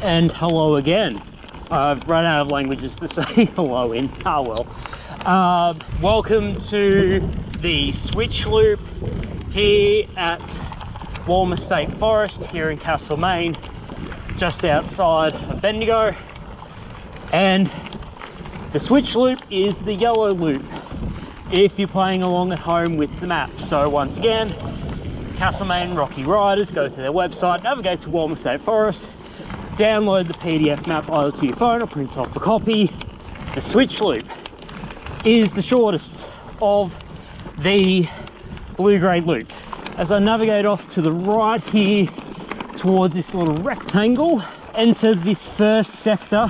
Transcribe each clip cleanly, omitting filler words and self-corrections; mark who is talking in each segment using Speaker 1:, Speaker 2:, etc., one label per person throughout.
Speaker 1: and hello again. I've run out of languages to say hello in. Ah well. Welcome to the switch loop here at Walmer State Forest here in Castlemaine, just outside of Bendigo. And the switch loop is the yellow loop if you're playing along at home with the map. So once again, Castlemaine Rocky Riders, go to their website, navigate to Walmer State Forest, download the PDF map either to your phone or print off the copy. The switch loop is the shortest of the blue-grey loop. As I navigate off to the right here towards this little rectangle, enter this first sector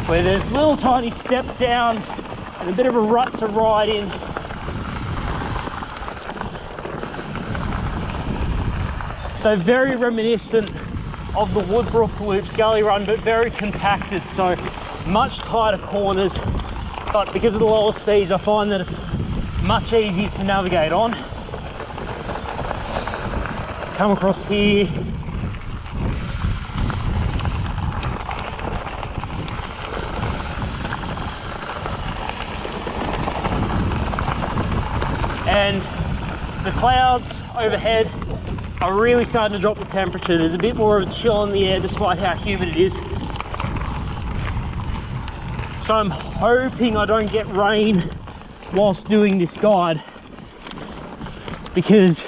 Speaker 1: where there's little tiny step downs and a bit of a rut to ride in. So very reminiscent of the Woodbrook Loops Gully Run, but very compacted, so much tighter corners. But because of the lower speeds, I find that it's much easier to navigate on. Come across here. And the clouds overhead are really starting to drop the temperature. There's a bit more of a chill in the air despite how humid it is. So I'm hoping I don't get rain whilst doing this guide, because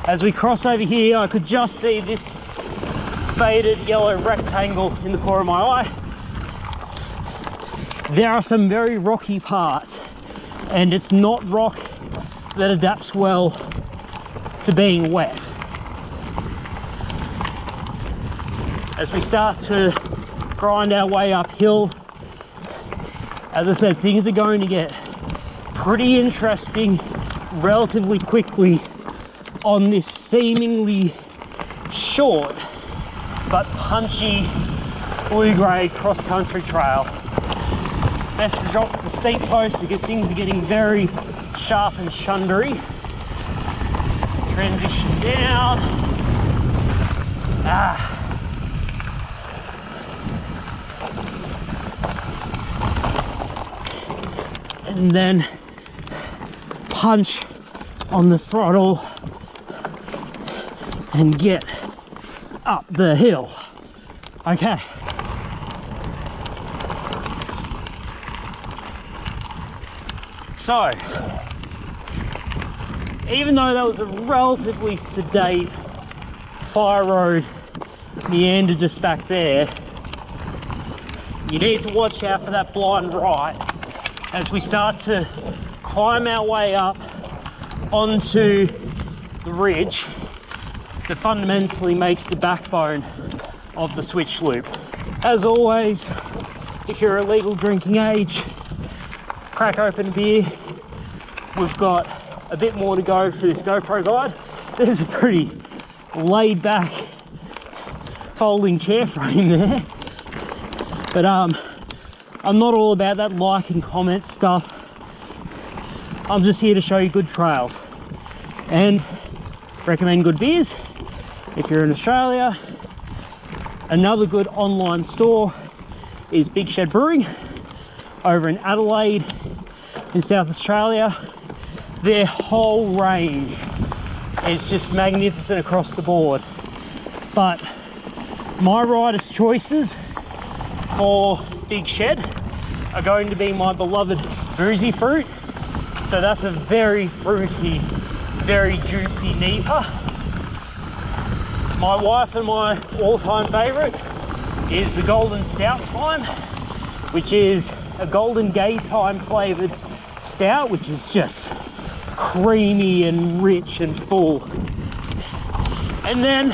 Speaker 1: as we cross over here, I could just see this faded yellow rectangle in the corner of my eye. There are some very rocky parts, and it's not rock that adapts well to being wet. As we start to grind our way uphill, as I said, things are going to get pretty interesting relatively quickly on this seemingly short but punchy blue-grey cross-country trail. Best to drop the seat post because things are getting very sharp and shundery. Transition down. And then punch on the throttle and get up the hill. Okay. So, even though that was a relatively sedate fire road meander just back there, you need to watch out for that blind right as we start to climb our way up onto the ridge that fundamentally makes the backbone of the switch loop. As always, if you're a legal drinking age, crack open a beer. We've got a bit more to go for this GoPro guide. There's a pretty laid back folding chair frame there, but I'm not all about that like and comment stuff. I'm just here to show you good trails and recommend good beers if you're in Australia. Another good online store is Big Shed Brewing over in Adelaide in South Australia. Their whole range is just magnificent across the board, but my rider's choices for Big Shed are going to be my beloved Boozy Fruit. So that's a very fruity, very juicy Nipah. My wife and my all-time favorite is the Golden Stout Time, which is a Golden Gay Time flavored stout, which is just creamy and rich and full. And then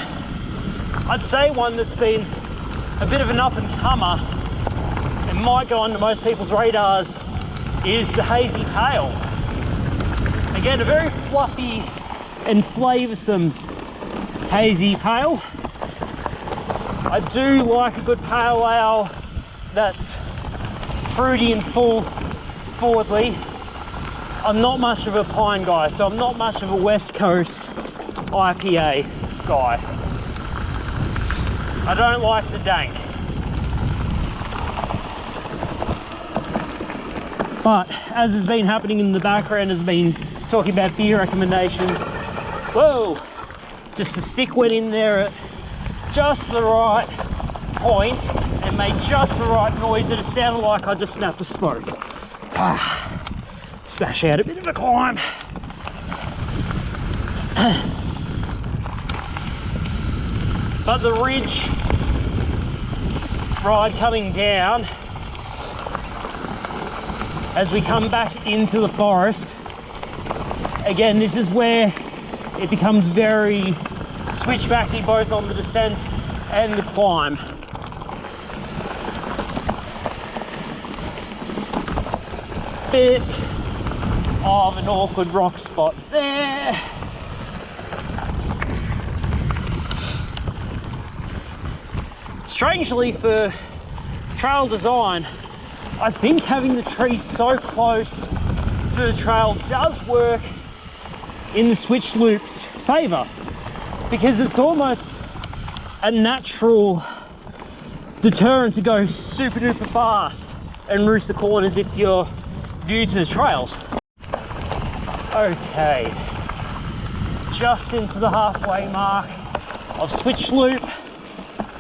Speaker 1: I'd say one that's been a bit of an up-and-comer and might go onto most people's radars is the Hazy Pale. Again, a very fluffy and flavoursome hazy pale. I do like a good pale ale that's fruity and full forwardly. I'm not much of a pine guy, so I'm not much of a West Coast IPA guy. I don't like the dank. But as has been happening in the background, has been talking about beer recommendations. Whoa! Just the stick went in there at just the right point and made just the right noise that it sounded like I just snapped a spoke. Smash out a bit of a climb. But the ridge ride coming down, as we come back into the forest, again, this is where it becomes very switchbacky, both on the descent and the climb. Bit of an awkward rock spot there. Strangely, for trail design, I think having the trees so close to the trail does work in the switch loop's favour, because it's almost a natural deterrent to go super duper fast and roost the corners if you're new to the trails. Okay, just into the halfway mark of switch loop,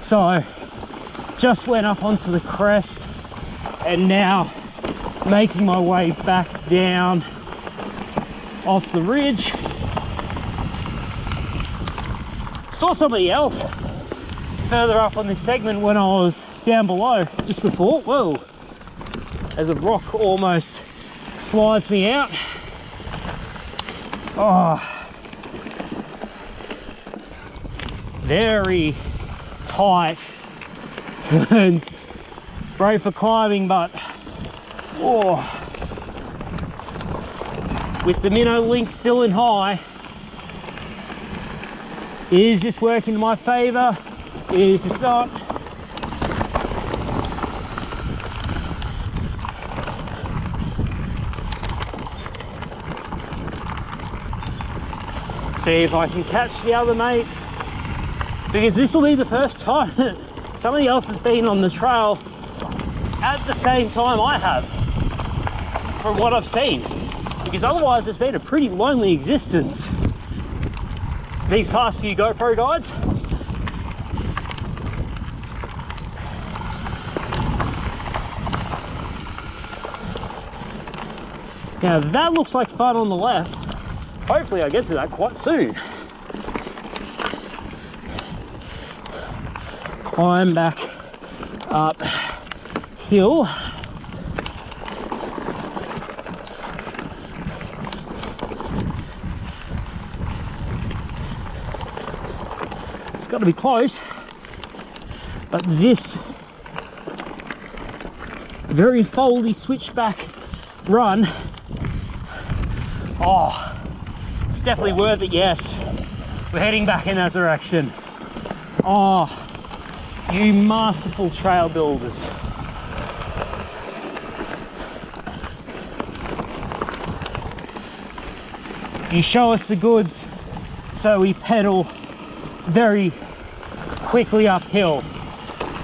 Speaker 1: so just went up onto the crest and now making my way back down off the ridge. Saw somebody else further up on this segment when I was down below just before. Whoa, as a rock almost slides me out. Oh, very tight turns, great for climbing, but oh, with the minnow link still in high, is this working in my favour? Is this not? See if I can catch the other mate, because this will be the first time that somebody else has been on the trail at the same time I have, from what I've seen, because otherwise it's been a pretty lonely existence these past few GoPro guides. Now that looks like fun on the left. Hopefully I get to that quite soon. Climb back up hill. It's got to be close, but this very foldy switchback run, oh, it's definitely worth it. Yes, we're heading back in that direction. Oh, you masterful trail builders. You show us the goods, so we pedal very quickly uphill.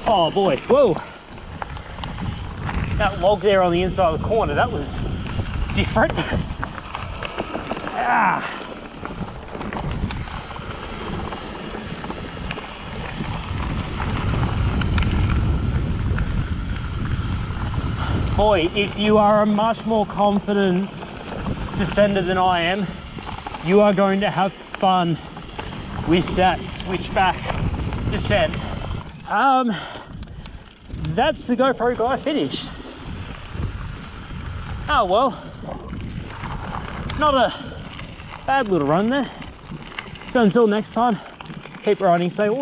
Speaker 1: Oh boy, whoa. That log there on the inside of the corner, that was different. Ah. Boy, if you are a much more confident descender than I am, you are going to have fun with that switchback descent. That's the GoPro guy finished. Oh well, not a bad little run there. So until next time, keep riding, stay awesome.